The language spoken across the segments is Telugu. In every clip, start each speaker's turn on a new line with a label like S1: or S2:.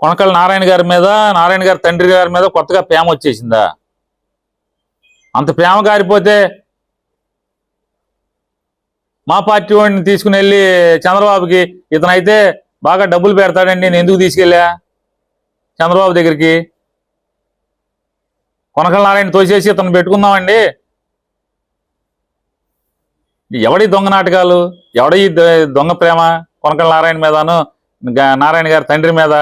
S1: కొనకళ్ళ నారాయణ గారి మీద, నారాయణ గారి తండ్రి గారి మీద కొత్తగా ప్రేమ వచ్చేసిందా? అంత ప్రేమ గారిపోతే మా పార్టీ వాడిని తీసుకుని వెళ్ళి చంద్రబాబుకి ఇతనైతే బాగా డబ్బులు పెడతాడండి నేను ఎందుకు తీసుకెళ్ళా చంద్రబాబు దగ్గరికి? కొనకళ్ళ నారాయణ తోసేసి ఇతను పెట్టుకుందామండి. ఎవడి దొంగ నాటకాలు, ఎవడి దొంగ ప్రేమ కొనకళ్ళ నారాయణ మీదను నారాయణ గారి తండ్రి మీద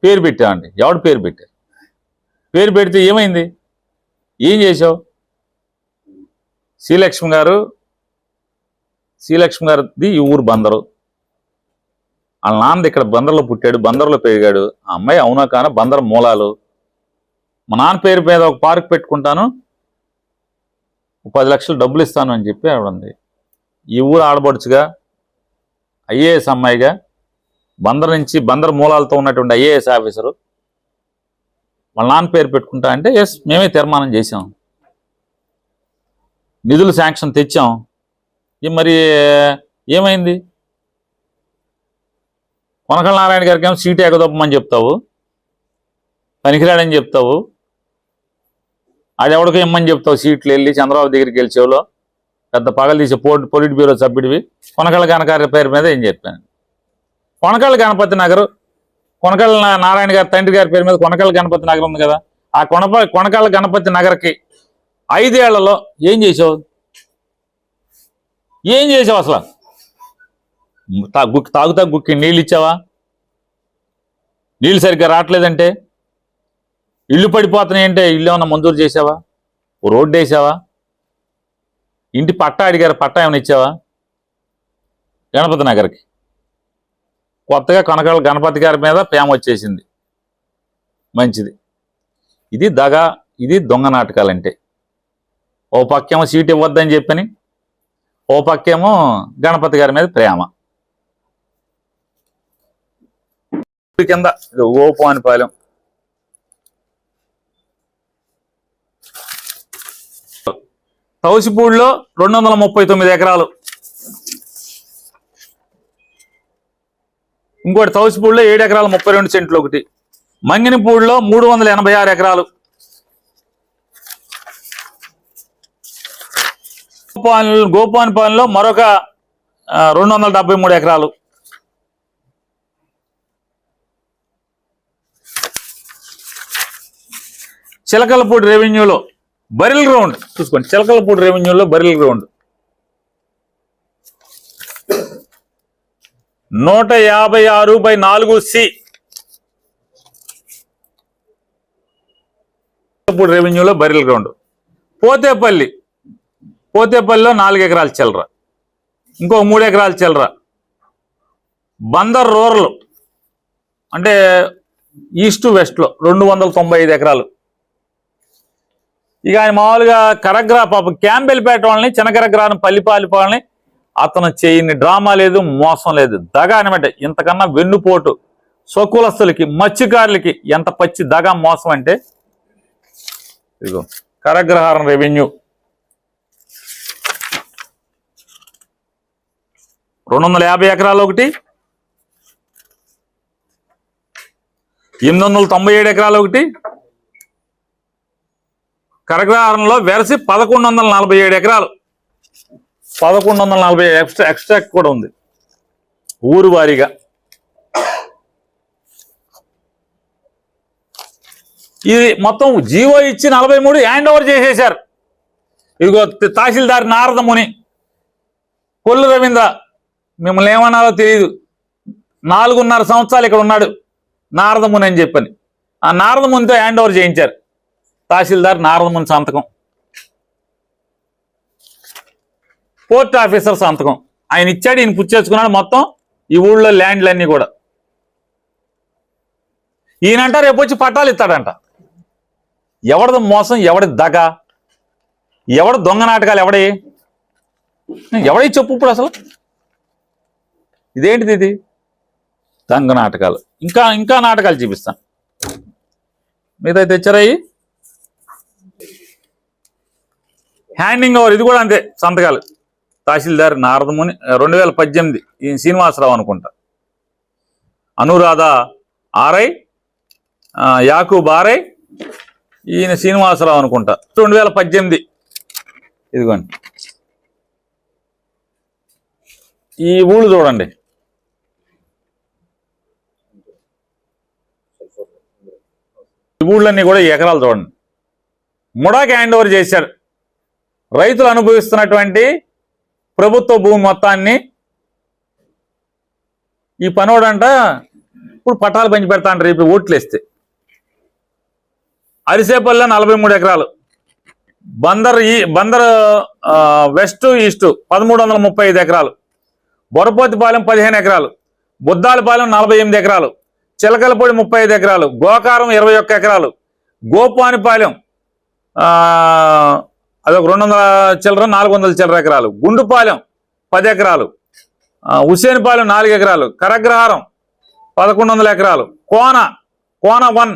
S1: పేరు పెట్టామండి. ఎవడు పేరు పెట్టారు? పేరు పెడితే ఏమైంది? ఏం చేసావు? శ్రీలక్ష్మి గారిది ఈ ఊరు బందరు. వాళ్ళ నాన్నది ఇక్కడ బందర్లో పుట్టాడు, బందర్లో పెరిగాడు. ఆ అమ్మాయి అవునా కాన బందర్ మూలాలు. మా నాన్న పేరు మీద ఒక పార్క్ పెట్టుకుంటాను, 10 లక్షలు డబ్బులు ఇస్తాను అని చెప్పి ఆవిడంది. ఈ ఊరు ఆడబడుచుగా ఐఏఎస్ అమ్మాయిగా బందర్ మూలాలతో ఉన్నటువంటి ఐఏఎస్ ఆఫీసరు వాళ్ళ నాన్న పేరు పెట్టుకుంటా అంటే ఎస్ మేమే తీర్మానం చేసాం, నిధులు శాంక్షన్ తెచ్చాం. మరి ఏమైంది? కొనకళ్ళ నారాయణ గారికి ఏమో సీటు ఎగదొప్పమని చెప్తావు, పనికిరాడని చెప్తావు, ఆడెవడికి ఇమ్మని చెప్తావు సీట్లు వెళ్ళి చంద్రబాబు దగ్గరికి వెళ్ళి చెవులో పెద్ద పగలు తీసే పొలిట్ బ్యూరో సభ్యుడివి. కొనకళ్ళ గణకారి పేరు మీద ఏం చెప్పాను? కొనకళ్ళ గణపతి నగర్, కొనకళ్ళ నారాయణ గారి తండ్రి గారి పేరు మీద కొనకళ్ళ గణపతి నగర్ ఉంది కదా, ఆ కొనకళ్ళ గణపతి నగర్కి 5 ఏళ్లలో ఏం చేసావు? అసలు తాగుతా గుక్కి నీళ్ళు ఇచ్చావా? నీళ్ళు సరిగ్గా రావట్లేదంటే, ఇల్లు పడిపోతున్నాయి అంటే ఇల్లు ఏమన్నా మంజూరు చేసావా? రోడ్డు వేసావా? ఇంటి పట్టా అడిగారు, పట్టా ఏమైనా ఇచ్చావా? గణపతి నగర్కి కొత్తగా కొనకళ్ళ గణపతి గారి మీద ప్రేమ వచ్చేసింది. మంచిది. ఇది దగా, ఇది దొంగ నాటకాలంటే. ఓ పక్కేమో సీట్ ఇవ్వద్దని చెప్పని, ఓ పక్కేమో గణపతి గారి మీద ప్రేమ. కింద ఓపానిపాలెం తౌసిపూడిలో 239 ఎకరాలు, ఇంకోటి తౌసిపూడిలో 7 ఎకరాలు 32 సెంట్లు ఒకటి, మంగినిపూడిలో 386 ఎకరాలు, గోపానిపాలెంలో మరొక 273 ఎకరాలు, చిలకలపూడి రెవెన్యూలో బరిల్ గ్రౌండ్ చూసుకోండి, చిలకలపూడి రెవెన్యూలో బరిల్ గ్రౌండ్ 156/4C రెవెన్యూలో బరిల్ గ్రౌండ్. పోతేపల్లిలో 4 ఎకరాలు చిల్లర, ఇంకో 3 ఎకరాలు చిల్లర. బందర్ రూరల్ అంటే ఈస్ట్ వెస్ట్లో 295 ఎకరాలు. ఇక ఆయన మామూలుగా కరగ్రా పాపం క్యాంబెల్పేట వాళ్ళని, చిన్నకరగ్రాను పల్లిపాలి వాళ్ళని అతను చేయని డ్రామా లేదు, మోసం లేదు, దగా అనమాట. ఇంతకన్నా వెన్నుపోటు స్వకులస్తులకి, మత్స్యకారులకి ఎంత పచ్చి దగా మోసం అంటే ఇదిగో కరగ్రహారం రెవెన్యూ 250 ఎకరాలు ఒకటి, 897 ఎకరాలు ఒకటి, కరగ్రహారంలో వెరసి 1147 ఎకరాలు, 1140 ఎక్స్ట్రాక్ట్ కూడా ఉంది ఊరు వారీగా. ఇది మొత్తం జీవో ఇచ్చి 43 హ్యాండ్ ఓవర్ చేసేశారు. ఇదిగో తహసీల్దార్ నారదముని, కొల్లు రవీంద్ర, మిమ్మల్ని ఏమన్నారో తెలియదు, 4.5 సంవత్సరాలు ఇక్కడ ఉన్నాడు నారదముని అని చెప్పని. ఆ నారదమునితో హ్యాండ్ ఓవర్ చేయించారు. తహసీల్దార్ నారదముని సంతకం, పోర్ట్ ఆఫీసర్ సంతకం. ఆయన ఇచ్చాడు, ఈయన పుచ్చేసుకున్నాడు మొత్తం ఈ ఊళ్ళో ల్యాండ్లన్నీ కూడా. ఈయనంట రేపు వచ్చి పట్టాలు ఇస్తాడంట. ఎవరిది మోసం, ఎవడి దగ, ఎవడ దొంగ నాటకాలు, ఎవడై చెప్పు ఇప్పుడు అసలు ఇదేంటిది? ఇది దొంగ నాటకాలు. ఇంకా నాటకాలు చూపిస్తాను. మీతో తెచ్చారాయి హ్యాండింగ్ ఓవర్, ఇది కూడా అంతే సంతకాలు. తహసీల్దార్ నారదముని 2018 ఈ శ్రీనివాసరావు అనుకుంటా. అనురాధ ఆర్ఐ, యాకూబ్ ఆర్ఐ, ఈయన శ్రీనివాసరావు అనుకుంటా. 2018. ఇదిగోండి ఈ ఊళ్ళు చూడండి. ఈ ఊళ్ళన్నీ కూడా ఈ ఎకరాలు చూడండి. ముడాకి హ్యాండ్ ఓవర్ చేశాడు. రైతులు అనుభవిస్తున్నటువంటి ప్రభుత్వ భూమి మొత్తాన్ని ఈ పనోడంట ఇప్పుడు పట్టాలు పంచి పెడతా అంటారు ఇప్పుడు ఓట్లు వేస్తే. అరిసేపల్లి 43 ఎకరాలు, బందర్ వెస్ట్ ఈస్ట్ 1335 ఎకరాలు, బొరపోతిపాలెం 15 ఎకరాలు, బుద్దాలపాలెం 48 ఎకరాలు, చిలకలపూడి 35 ఎకరాలు, గోకారం 21 ఎకరాలు, గోపానిపాలెం అదొక 200 చిల్లర 400 చిల్లర ఎకరాలు, గుండుపాలెం 10 ఎకరాలు, హుసేన్పాలెం 4 ఎకరాలు, కరగ్రహారం 1100 ఎకరాలు, కోన 1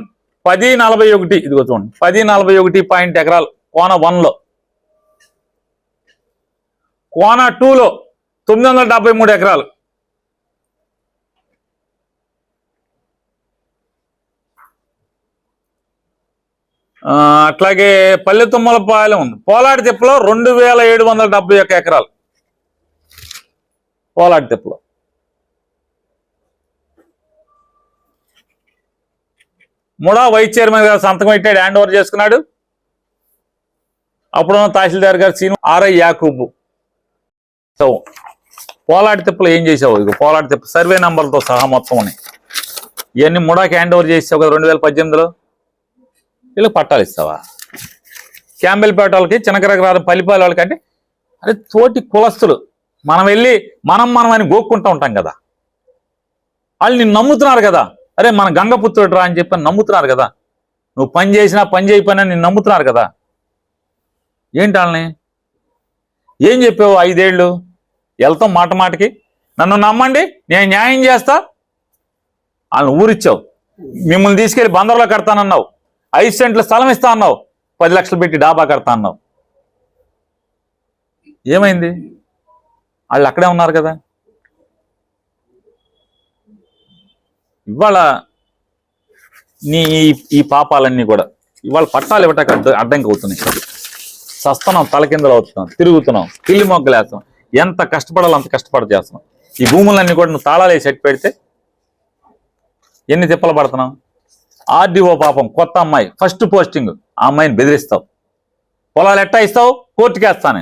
S1: 1041. ఇదిగో చూడండి 1041 ఎకరాలు కోన 1లో. కోన 2లో 973 ఎకరాలు. అట్లాగే పల్లెతుమ్మలపాలెం ఉంది. పోలాడి తిప్పలో 2771 ఎకరాలు. పోలాడి తిప్పలో ముడా వైస్ చైర్మన్ గారు సంతకం పెట్టాడు, హ్యాండ్ ఓవర్ చేసుకున్నాడు. అప్పుడున్న తహసీల్దార్ గారు సీను ఆర్ఐ యాకూబు. సో పోలాడి తిప్పలు ఏం చేసావు? ఇక పోలాడి తిప్ప సర్వే నంబర్లతో సహా మొత్తం ఉన్నాయి. ఇవన్నీ ముడాకి హ్యాండ్ ఓవర్ చేసావు కదా 2018లో. వీళ్ళకి పట్టాలు ఇస్తావా? క్యాంబెల్పేట వాళ్ళకి, చిన్నకరగ్రహారం పల్లిపాలి వాళ్ళకి అంటే అదే తోటి కులస్తులు. మనం వెళ్ళి మనం అని గోక్కుంటూ ఉంటాం కదా. వాళ్ళు నిన్ను నమ్ముతున్నారు కదా. అరే మన గంగపుత్రుడు రా అని చెప్పని నమ్ముతున్నారు కదా. నువ్వు పని చేసినా పని చేయకపోయినా నిన్ను నమ్ముతున్నారు కదా. ఏంటి వాళ్ళని ఏం చెప్పావు? 5 ఏళ్ళు వెళ్తాం మాట మాటకి. నన్ను నమ్మండి నేను న్యాయం చేస్తా. వాళ్ళని ఊరిచ్చావు. మిమ్మల్ని తీసుకెళ్ళి బందర్లో కడతానన్నావు. 5 సెంట్ల స్థలం ఇస్తా అన్నావు. 10 లక్షలు పెట్టి డాబా కడతా అన్నావు. ఏమైంది? వాళ్ళు అక్కడే ఉన్నారు కదా. ఇవాళ నీ ఈ పాపాలన్నీ కూడా ఇవాళ పట్టాలు ఇవ్వటానికి అడ్డంకి అవుతున్నాయి. సస్తనం తలకిందలు అవుతున్నాం, తిరుగుతున్నాం, పిల్లి మొగ్గలు వేస్తున్నాం. ఎంత కష్టపడాలో అంత కష్టపడి చేస్తున్నాం. ఈ భూములన్నీ కూడా నువ్వు తాళాలు వేసి సెట్ పెడితే ఎన్ని తిప్పలు పడుతున్నావు. ఆర్డీఓ పాపం కొత్త అమ్మాయి, ఫస్ట్ పోస్టింగ్. ఆ అమ్మాయిని బెదిరిస్తావు. పొలాలు ఎట్టా ఇస్తావు? కోర్టుకి వేస్తాను.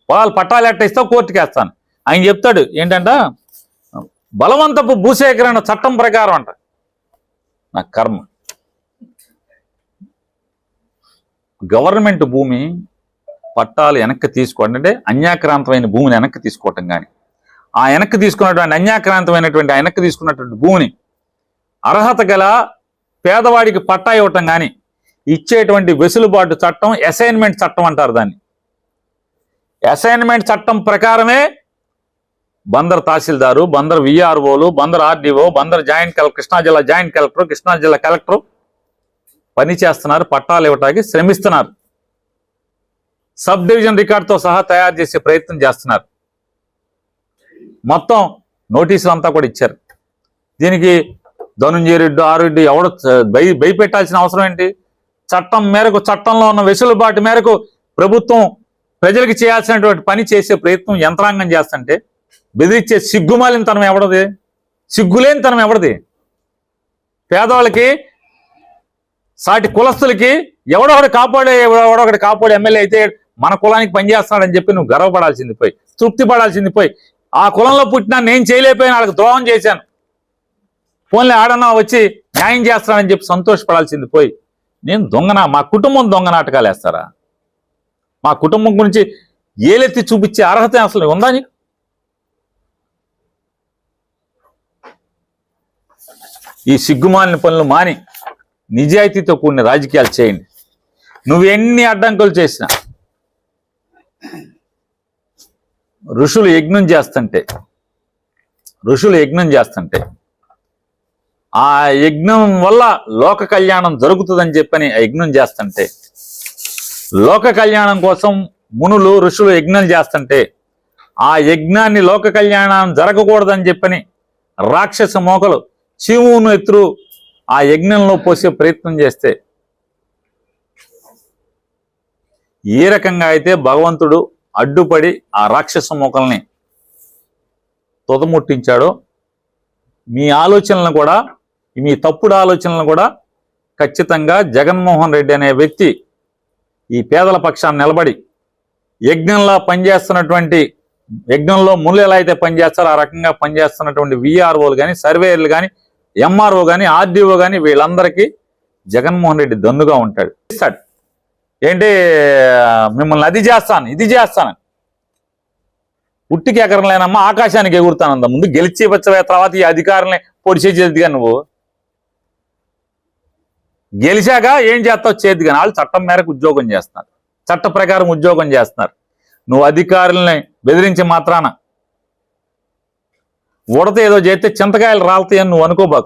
S1: పొలాలు పట్టాలు ఎట్టా ఇస్తావు? కోర్టుకి వేస్తాను. ఆయన చెప్తాడు ఏంటంట, బలవంతపు భూసేకరణ చట్టం ప్రకారం అంట. నా కర్మ. గవర్నమెంట్ భూమి పట్టాలు వెనక్కి తీసుకోవడం అంటే అన్యాక్రాంతమైన భూమిని వెనక్కి తీసుకోవటం కానీ, ఆ వెనక్కి తీసుకున్నటువంటి అన్యాక్రాంతమైనటువంటి వెనక్కి తీసుకున్నటువంటి భూమిని అర్హత గల పేదవాడికి పట్టా ఇవ్వటం కానీ ఇచ్చేటువంటి వెసులుబాటు చట్టం అసైన్మెంట్ చట్టం అంటారు దాన్ని. అసైన్మెంట్ చట్టం ప్రకారమే బందర్ తహసీల్దారు, బందర్ విఆర్ఓలు, Bandar RDO, Bandar joint collector, Krishna జిల్లా జాయింట్ కలెక్టర్, కృష్ణా జిల్లా కలెక్టర్ పని చేస్తున్నారు. పట్టాలు ఇవ్వటానికి శ్రమిస్తున్నారు. సబ్ డివిజన్ రికార్డుతో సహా తయారు చేసే ప్రయత్నం చేస్తున్నారు. మొత్తం నోటీసులు అంతా కూడా ఇచ్చారు. దీనికి ధనుంజయ రెడ్డి, ఆరెడ్డి ఎవడు భయపెట్టాల్సిన అవసరం ఏంటి? చట్టం మేరకు, చట్టంలో ఉన్న వెసులుబాటు మేరకు ప్రభుత్వం ప్రజలకు చేయాల్సినటువంటి పని చేసే ప్రయత్నం యంత్రాంగం చేస్తుంటే బెదిరించే సిగ్గుమాలిన తనం ఎవడది? సిగ్గులేని తనం ఎవడది? పేదవాళ్ళకి, సాటి కులస్తులకి ఎవడొకటి కాపాడే ఎమ్మెల్యే అయితే మన కులానికి పనిచేస్తున్నాడని చెప్పి నువ్వు గర్వపడాల్సింది పోయి, తృప్తి పడాల్సింది పోయి, ఆ కులంలో పుట్టినా నేను చేయలేకపోయినా వాళ్ళకి ద్రోహం చేశాను, ఫోన్లే ఆడన్నా వచ్చి న్యాయం చేస్తానని చెప్పి సంతోషపడాల్సింది పోయి, నేను మా కుటుంబం దొంగ నాటకాలు వేస్తారా? మా కుటుంబం గురించి ఏలెత్తి చూపించే అర్హత అసలు ఉందా నీకు? ఈ సిగ్గుమాలిన పనులు మాని నిజాయితీతో కూడిన రాజకీయాలు చేయండి. నువ్వు ఎన్ని అడ్డంకులు చేసినా, ఋషులు యజ్ఞం చేస్తుంటే ఆ యజ్ఞం వల్ల లోక కళ్యాణం జరుగుతుందని చెప్పని ఆ యజ్ఞం చేస్తుంటే, లోక కళ్యాణం కోసం మునులు ఋషులు యజ్ఞం చేస్తుంటే ఆ యజ్ఞాన్ని లోక కళ్యాణం జరగకూడదని చెప్పని రాక్షస మోకలు చీమును ఎత్తురు ఆ యజ్ఞంలో పోసే ప్రయత్నం చేస్తే ఏ రకంగా అయితే భగవంతుడు అడ్డుపడి ఆ రాక్షస మోకల్ని తుదముట్టించాడో మీ ఆలోచనలను కూడా, మీ తప్పుడు ఆలోచనలను కూడా ఖచ్చితంగా జగన్మోహన్ రెడ్డి అనే వ్యక్తి ఈ పేదల పక్షాన్ని నిలబడి యజ్ఞంలో పనిచేస్తున్నటువంటి, యజ్ఞంలో ముళ్ళు ఎలా అయితే పనిచేస్తారో ఆ రకంగా పనిచేస్తున్నటువంటి విఆర్ఓలు కానీ, సర్వేయర్లు కానీ, ఎంఆర్ఓ కానీ, ఆర్డీఓ కానీ వీళ్ళందరికీ జగన్మోహన్ రెడ్డి దన్నుగా ఉంటాడు. ఏంటి మిమ్మల్ని అది చేస్తాను ఇది చేస్తాను, ఉట్టికి ఎగరలేనమ్మా ఆకాశానికి ఎగురుతానంద. ముందు గెలిచి వచ్చే తర్వాత ఈ అధికారులని పొడిచే చేద్దిగా నువ్వు. గెలిచాక ఏం చేస్తావు చేద్ది కానీ వాళ్ళు చట్టం మేరకు ఉద్యోగం చేస్తున్నారు, చట్ట ప్రకారం ఉద్యోగం చేస్తున్నారు. నువ్వు అధికారులని బెదిరించి మాత్రాన ఉడత ఏదో చేస్తే చింతకాయలు రాలుతాయని నువ్వు అనుకోబాకు.